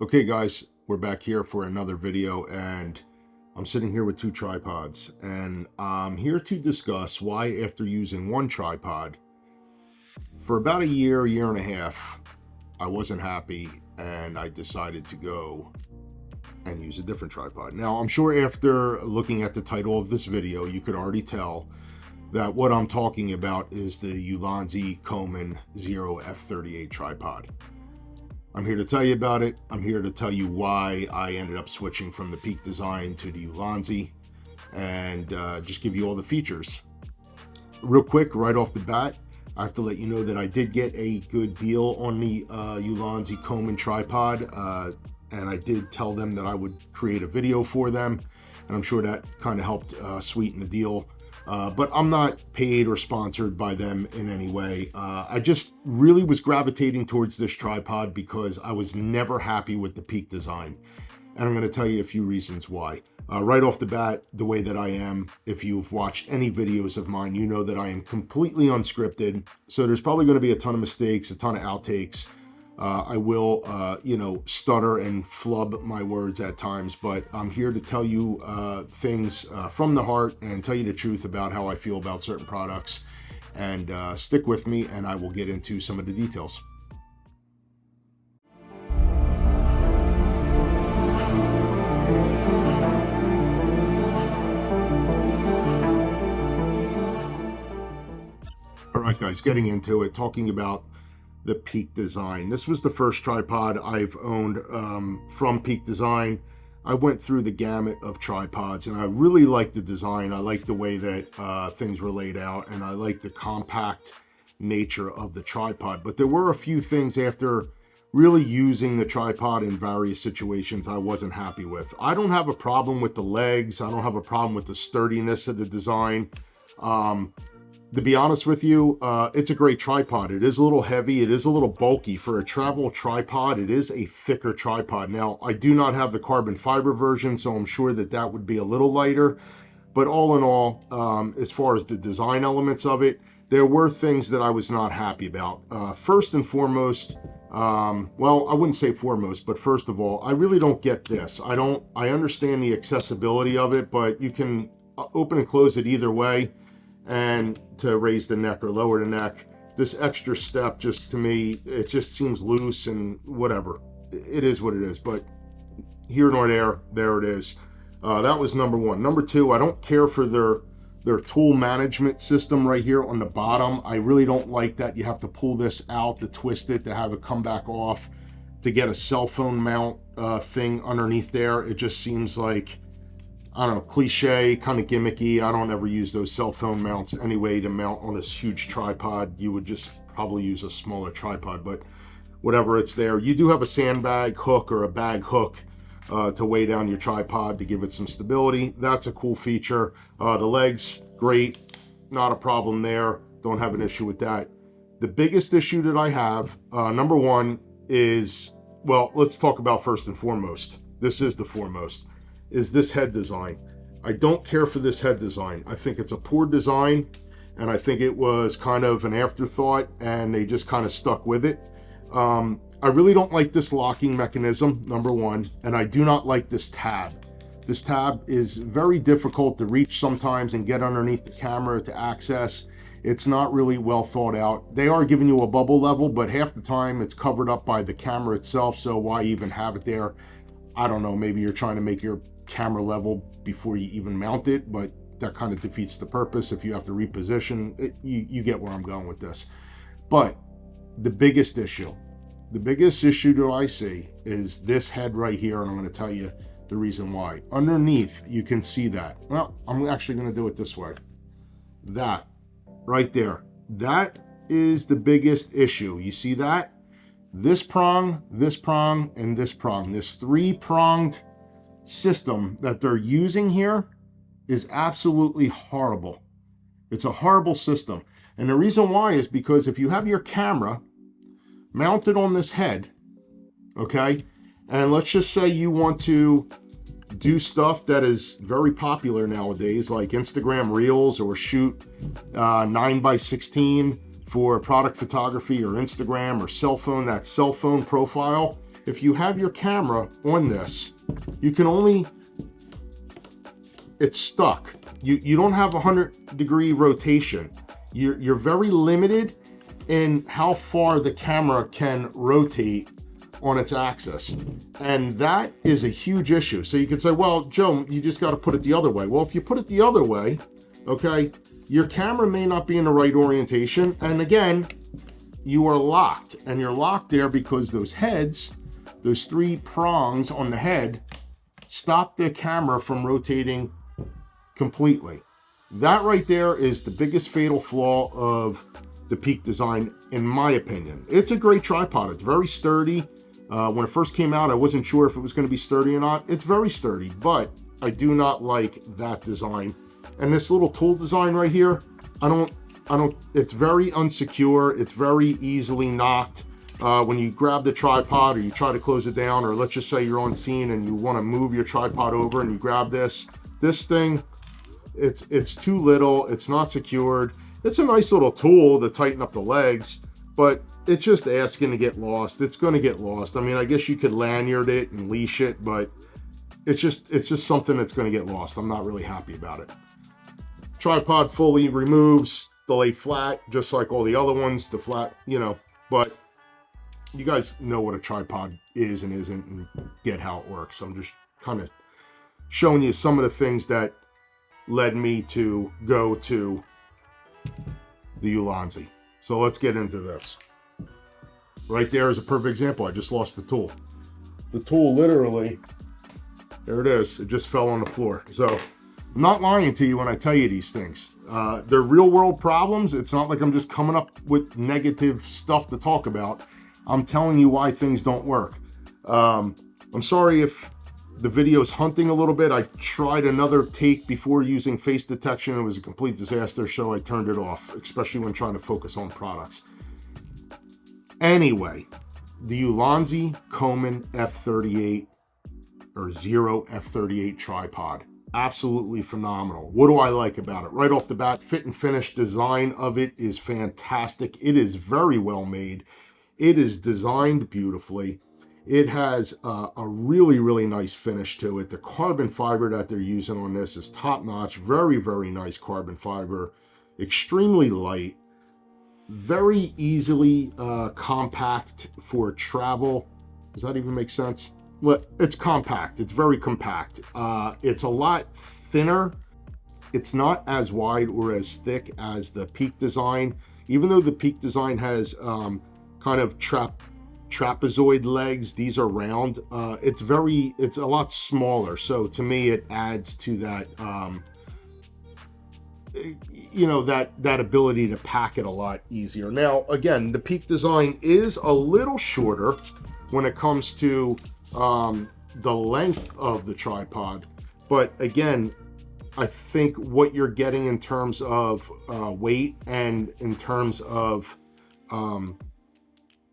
Okay guys, we're back here for another video, and I'm sitting here with two tripods, and I'm here to discuss why after using one tripod for about a year and a half, I wasn't happy and I decided to go and use a different tripod. Now, I'm sure after looking at the title of this video, you could already tell that what I'm talking about is the Ulanzi Coman Zero F38 tripod. I'm here to tell you about it. I'm here to tell you why I ended up switching from the Peak design to the Ulanzi, and just give you all the features. Real quick, right off the bat, I have to let you know that I did get a good deal on the Ulanzi Coman tripod, and I did tell them that I would create a video for them, and I'm sure that kind of helped sweeten the deal. But I'm not paid or sponsored by them in any way. I just really was gravitating towards this tripod because I was never happy with the Peak design. And I'm going to tell you a few reasons why. Right off the bat, the way that I am, if you've watched any videos of mine, you know that I am completely unscripted. So there's probably going to be a ton of mistakes, a ton of outtakes. I will, stutter and flub my words at times, but I'm here to tell you things from the heart and tell you the truth about how I feel about certain products. And stick with me and I will get into some of the details. All right, guys, getting into it, talking about the Peak design. This was the first tripod I've owned from Peak design. I went through the gamut of tripods and I really liked the design. I liked the way that things were laid out, and I liked the compact nature of the tripod. But there were a few things after really using the tripod in various situations I wasn't happy with. I don't have a problem with the legs. I don't have a problem with the sturdiness of the design. To be honest with you, it's a great tripod. It is a little heavy. It is a little bulky. For a travel tripod, it is a thicker tripod. Now, I do not have the carbon fiber version, so I'm sure that that would be a little lighter. But all in all, as far as the design elements of it, there were things that I was not happy about. First and foremost, well, I wouldn't say foremost, but first of all, I really don't get this. I understand the accessibility of it, but you can open and close it either way. And to raise the neck or lower the neck, this extra step, just to me, it just seems loose and whatever. It is what it is, but here nor there it is. That was number one. Number two, I don't care for their tool management system right here on the bottom. I really don't like that you have to pull this out to twist it to have it come back off to get a cell phone mount thing underneath there. It just seems like, I don't know, cliche, kind of gimmicky. I don't ever use those cell phone mounts anyway to mount on this huge tripod. You would just probably use a smaller tripod, but whatever, it's there. You do have a sandbag hook or a bag hook to weigh down your tripod to give it some stability. That's a cool feature. The legs, great. Not a problem there. Don't have an issue with that. The biggest issue that I have, number one, is, well, let's talk about first and foremost. This is the foremost. Is this head design. I don't care for this head design. I think it's a poor design, and I think it was kind of an afterthought, and they just kind of stuck with it. I really don't like this locking mechanism, number one, and I do not like this tab. This tab is very difficult to reach sometimes and get underneath the camera to access. It's not really well thought out. They are giving you a bubble level, but half the time it's covered up by the camera itself, so why even have it there? I don't know, maybe you're trying to make your camera level before you even mount it, but that kind of defeats the purpose. If you have to reposition it, you get where I'm going with this. But the biggest issue that I see is this head right here, and I'm going to tell you the reason why. Underneath, you can see that. Well, I'm actually going to do it this way. That right there, that is the biggest issue. You see that? This prong, and this prong, this three-pronged system that they're using here is absolutely horrible. It's a horrible system. And the reason why is because if you have your camera mounted on this head, okay, and let's just say you want to do stuff that is very popular nowadays, like Instagram Reels, or shoot 9x16 for product photography or Instagram or cell phone, that cell phone profile, if you have your camera on this, you can only, it's stuck. You don't have 100-degree rotation. You're very limited in how far the camera can rotate on its axis. And that is a huge issue. So you could say, well, Joe, you just got to put it the other way. Well, if you put it the other way, okay, your camera may not be in the right orientation. And again, you are locked. And you're locked there because those heads, those 3 prongs on the head, stop the camera from rotating completely. That right there is the biggest fatal flaw of the Peak design, in my opinion. It's a great tripod. It's very sturdy. When it first came out, I wasn't sure if it was going to be sturdy or not. It's very sturdy, but I do not like that design. And this little tool design right here, I don't, it's very unsecure. It's very easily knocked. When you grab the tripod or you try to close it down, or let's just say you're on scene and you want to move your tripod over and you grab this thing, it's too little. It's not secured. It's a nice little tool to tighten up the legs, but it's just asking to get lost. It's going to get lost. I mean, I guess you could lanyard it and leash it, but it's just something that's going to get lost. I'm not really happy about it. Tripod fully removes the lay flat, just like all the other ones, the flat, but you guys know what a tripod is and isn't and get how it works. I'm just kind of showing you some of the things that led me to go to the Ulanzi. So let's get into this. Right there is a perfect example. I just lost the tool. The tool literally, there it is. It just fell on the floor. So I'm not lying to you when I tell you these things. They're real world problems. It's not like I'm just coming up with negative stuff to talk about. I'm telling you why things don't work. I'm sorry if the video's hunting a little bit. I tried another take before using face detection. It was a complete disaster, so I turned it off, especially when trying to focus on products. Anyway, the Ulanzi Coman F38 or Zero F38 tripod. Absolutely phenomenal. What do I like about it? Right off the bat, fit and finish design of it is fantastic. It is very well made. It is designed beautifully. It has a really, really nice finish to it. The carbon fiber that they're using on this is top notch. Very, very nice carbon fiber. Extremely light. Very easily compact for travel. Does that even make sense? Well, it's compact. It's very compact. It's a lot thinner. It's not as wide or as thick as the Peak design. Even though the Peak design has kind of trapezoid legs, these are round. It's a lot smaller. So to me, it adds to that, that ability to pack it a lot easier. Now, again, the Peak design is a little shorter when it comes to the length of the tripod. But again, I think what you're getting in terms of weight and in terms of,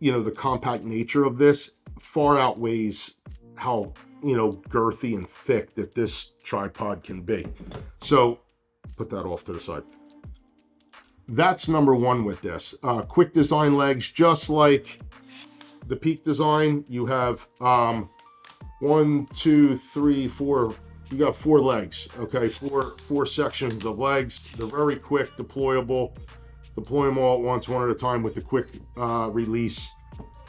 the compact nature of this far outweighs how, girthy and thick that this tripod can be. So put that off to the side. That's number one with this. Quick design legs, just like the Peak design. You have 1, 2, 3, 4. You got 4 legs. Okay, four sections of legs. They're very quick, deployable. Deploy them all at once, one at a time, with the quick release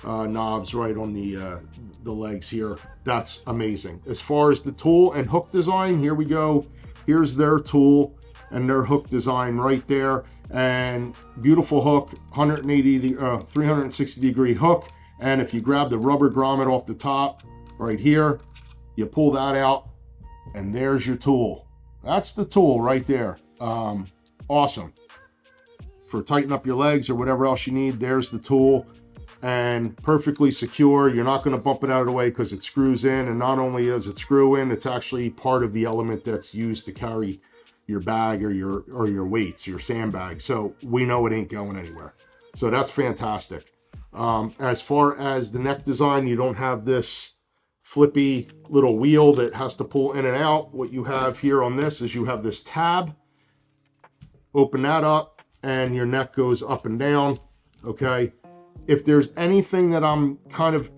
knobs right on the legs here. That's amazing. As far as the tool and hook design, here we go. Here's their tool and their hook design right there. And beautiful hook, 360 degree hook. And if you grab the rubber grommet off the top right here, you pull that out and there's your tool. That's the tool right there. Awesome. For tighten up your legs or whatever else you need, there's the tool. And perfectly secure. You're not going to bump it out of the way because it screws in. And not only does it screw in, it's actually part of the element that's used to carry your bag or your weights, your sandbag. So we know it ain't going anywhere. So that's fantastic. As far as the neck design, you don't have this flippy little wheel that has to pull in and out. What you have here on this is you have this tab. Open that up and your neck goes up and down. Okay. If there's anything that I'm kind of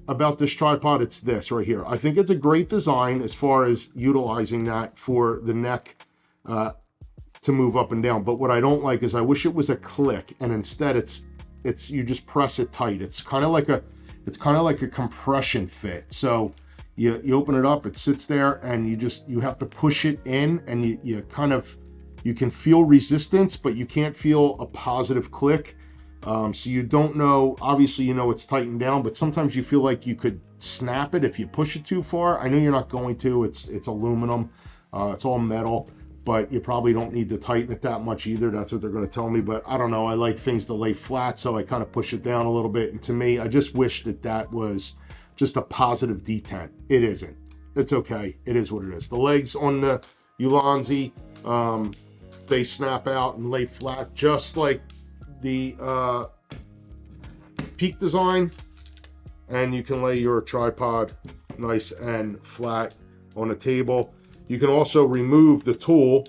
about this tripod, it's this right here. I think it's a great design as far as utilizing that for the neck to move up and down. But what I don't like is I wish it was a click, and instead it's you just press it tight. It's kind of like a compression fit. So you open it up, it sits there, and you have to push it in, and you can feel resistance, but you can't feel a positive click. So you don't know, obviously you know it's tightened down, but sometimes you feel like you could snap it if you push it too far. I know you're not going to, it's aluminum, it's all metal, but you probably don't need to tighten it that much either. That's what they're going to tell me, but I don't know. I like things to lay flat, so I kind of push it down a little bit. And to me, I just wish that was just a positive detent. It isn't. It's okay. It is what it is. The legs on the Ulanzi, they snap out and lay flat just like the Peak design, and you can lay your tripod nice and flat on a table. You can also remove the tool.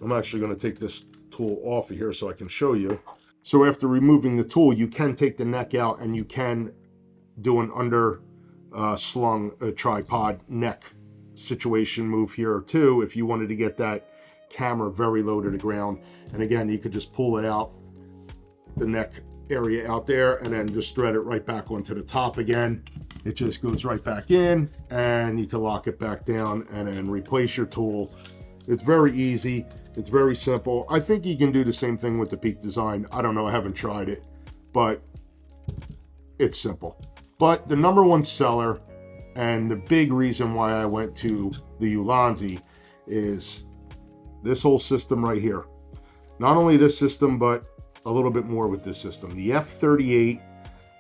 I'm actually going to take this tool off of here so I can show you. So after removing the tool, you can take the neck out, and you can do an under slung tripod neck situation move here too if you wanted to get that camera very low to the ground. And again, you could just pull it out, the neck area out there, and then just thread it right back onto the top again. It just goes right back in, and you can lock it back down and then replace your tool. It's very easy. It's very simple. I think you can do the same thing with the Peak design. I don't know. I haven't tried it, but it's simple. But the number one seller, and the big reason why I went to the Ulanzi, is this whole system right here. Not only this system, but a little bit more with this system. The F38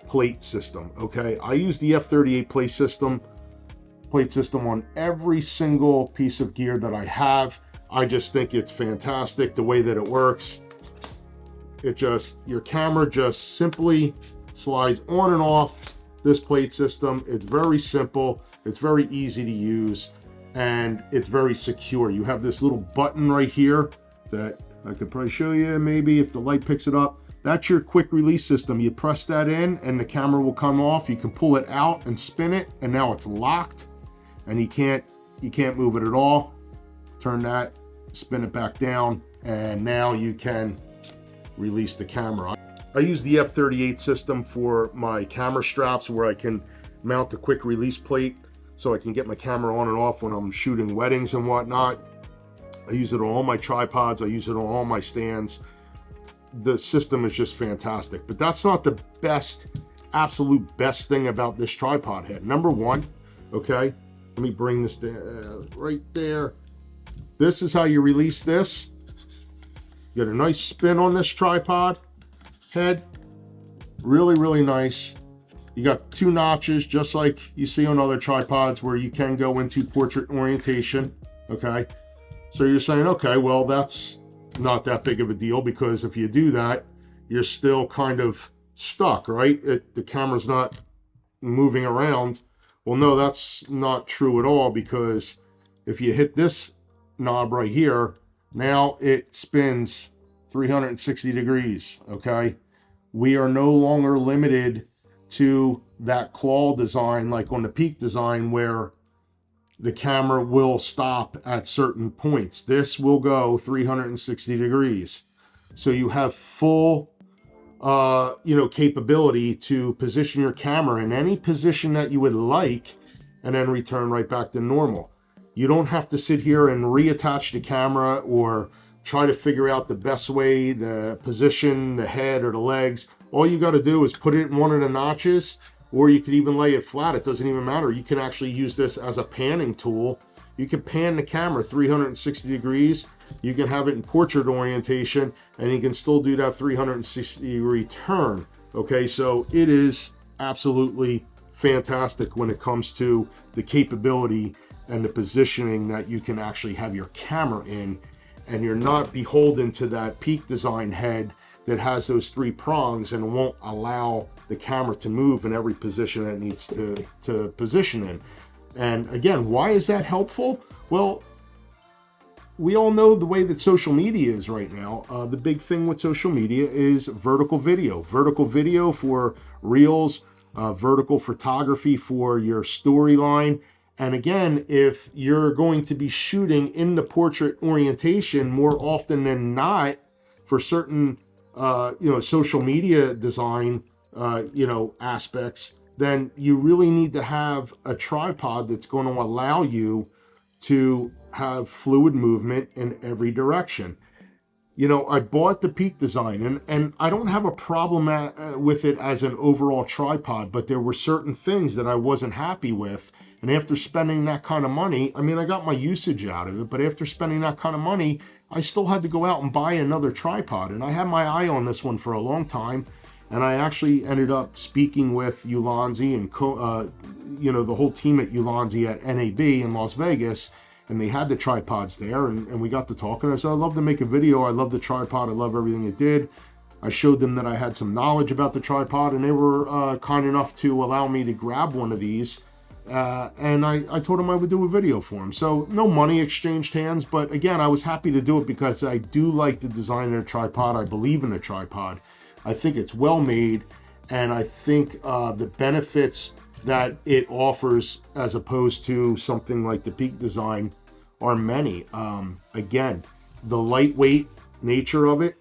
plate system, okay? I use the F38 plate system on every single piece of gear that I have. I just think it's fantastic the way that it works. Your camera just simply slides on and off this plate system. It's very simple, it's very easy to use, and it's very secure. You have this little button right here that I could probably show you maybe if the light picks it up. That's your quick release system. You press that in and the camera will come off. You can pull it out and spin it, and now it's locked, and you can't move it at all. Turn that, spin it back down, and now you can release the camera. I use the F38 system for my camera straps, where I can mount the quick release plate so I can get my camera on and off when I'm shooting weddings and whatnot. I use it on all my tripods. I use it on all my stands. The system is just fantastic. But that's not the best, absolute best thing about this tripod head. Number one, okay, let me bring this down right there. This is how you release this. You get a nice spin on this tripod head. Really, really nice. You got two notches, just like you see on other tripods, where you can go into portrait orientation, okay? So you're saying, okay, well, that's not that big of a deal, because if you do that, you're still kind of stuck, right? The camera's not moving around. Well, no, that's not true at all, because if you hit this knob right here, now it spins 360 degrees, okay? We are no longer limited to that claw design like on the Peak design, where the camera will stop at certain points. This will go 360 degrees. So you have full, capability to position your camera in any position that you would like, and then return right back to normal. You don't have to sit here and reattach the camera or try to figure out the best way to position the head or the legs. All you got to do is put it in one of the notches, or you could even lay it flat. It doesn't even matter. You can actually use this as a panning tool. You can pan the camera 360 degrees. You can have it in portrait orientation, and you can still do that 360 degree turn. Okay, so it is absolutely fantastic when it comes to the capability and the positioning that you can actually have your camera in, and you're not beholden to that Peak design head that has those three prongs and won't allow the camera to move in every position that it needs to position in. And again, why is that helpful? Well, we all know the way that social media is right now. The big thing with social media is vertical video. Vertical video for reels, vertical photography for your storyline. And again, if you're going to be shooting in the portrait orientation more often than not for certain, social media design, aspects, then you really need to have a tripod that's going to allow you to have fluid movement in every direction. I bought the Peak Design, and I don't have a problem with it as an overall tripod, but there were certain things that I wasn't happy with. And after spending that kind of money, I mean, I got my usage out of it, but after spending that kind of money, I still had to go out and buy another tripod. And I had my eye on this one for a long time. And I actually ended up speaking with Ulanzi and, the whole team at Ulanzi at NAB in Las Vegas. And they had the tripods there, and we got to talking. I said, I'd love to make a video. I love the tripod. I love everything it did. I showed them that I had some knowledge about the tripod, and they were kind enough to allow me to grab one of these. And I told them I would do a video for them. So no money exchanged hands, but again, I was happy to do it because I do like the design of the tripod. I believe in the tripod. I think it's well made, and I think the benefits that it offers as opposed to something like the Peak Design are many. Again, the lightweight nature of it,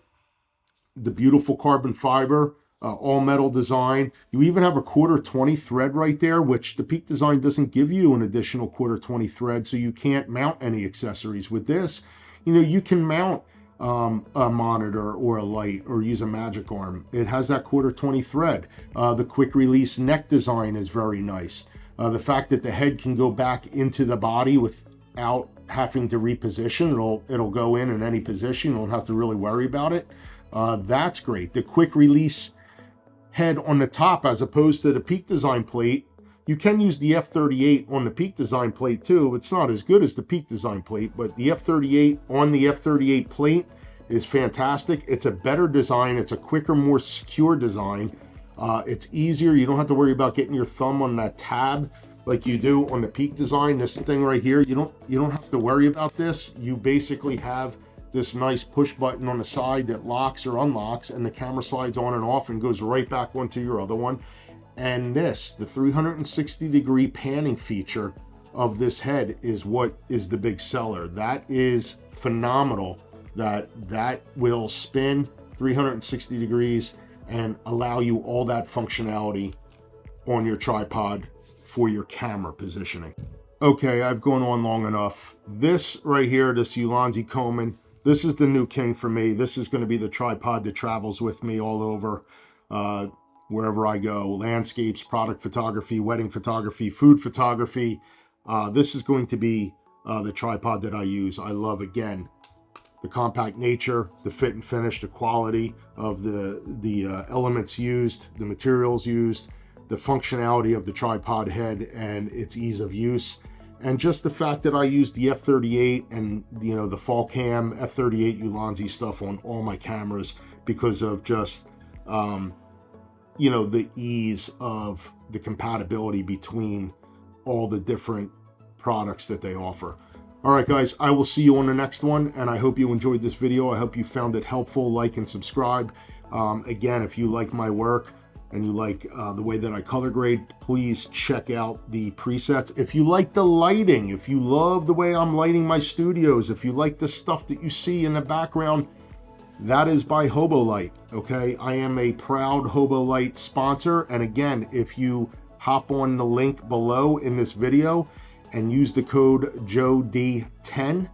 the beautiful carbon fiber, all metal design. You even have a 1/4-20 thread right there, which the Peak Design doesn't give you an additional 1/4-20 thread, so you can't mount any accessories. With this, you can mount a monitor or a light or use a magic arm. It has that 1/4-20 thread. The quick release neck design is very nice. The fact that the head can go back into the body without having to reposition, it'll go in any position. You don't have to really worry about it. That's great. The quick release head on the top, as opposed to the Peak Design plate. You can use the F38 on the Peak Design plate too. It's not as good as the Peak Design plate, but the F38 on the F38 plate is fantastic. It's a better design. It's a quicker, more secure design. It's easier. You don't have to worry about getting your thumb on that tab like you do on the Peak Design. This thing right here, you don't have to worry about this. You basically have this nice push button on the side that locks or unlocks, and the camera slides on and off and goes right back onto your other one. And the 360-degree panning feature of this head is what is the big seller. That is phenomenal. That will spin 360 degrees and allow you all that functionality on your tripod for your camera positioning. Okay, I've gone on long enough. This right here, this Ulanzi Coman, this is the new king for me. This is going to be the tripod that travels with me all over, wherever I go. Landscapes, product photography, wedding photography, food photography. This is going to be the tripod that I use. I love, again, the compact nature, the fit and finish, the quality of the elements used, the materials used, the functionality of the tripod head and its ease of use. And just the fact that I use the F38 and the fall cam F38 Ulanzi stuff on all my cameras because of just the ease of the compatibility between all the different products that they offer. All right, guys, I will see you on the next one, and I hope you enjoyed this video. I hope you found it helpful. Like and subscribe. Again, if you like my work and you like the way that I color grade, please check out the presets. If you like the lighting, if you love the way I'm lighting my studios, if you like the stuff that you see in the background, that is by HoboLight, okay? I am a proud HoboLight sponsor, and again, if you hop on the link below in this video and use the code JOD10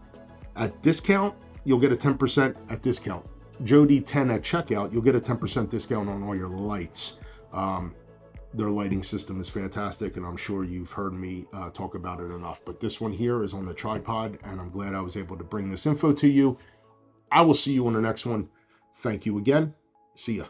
at discount, you'll get a 10% at discount. JOD10 at checkout, you'll get a 10% discount on all your lights. Their lighting system is fantastic, and I'm sure you've heard me talk about it enough. But this one here is on the tripod, and I'm glad I was able to bring this info to you. I will see you on the next one. Thank you again. See ya.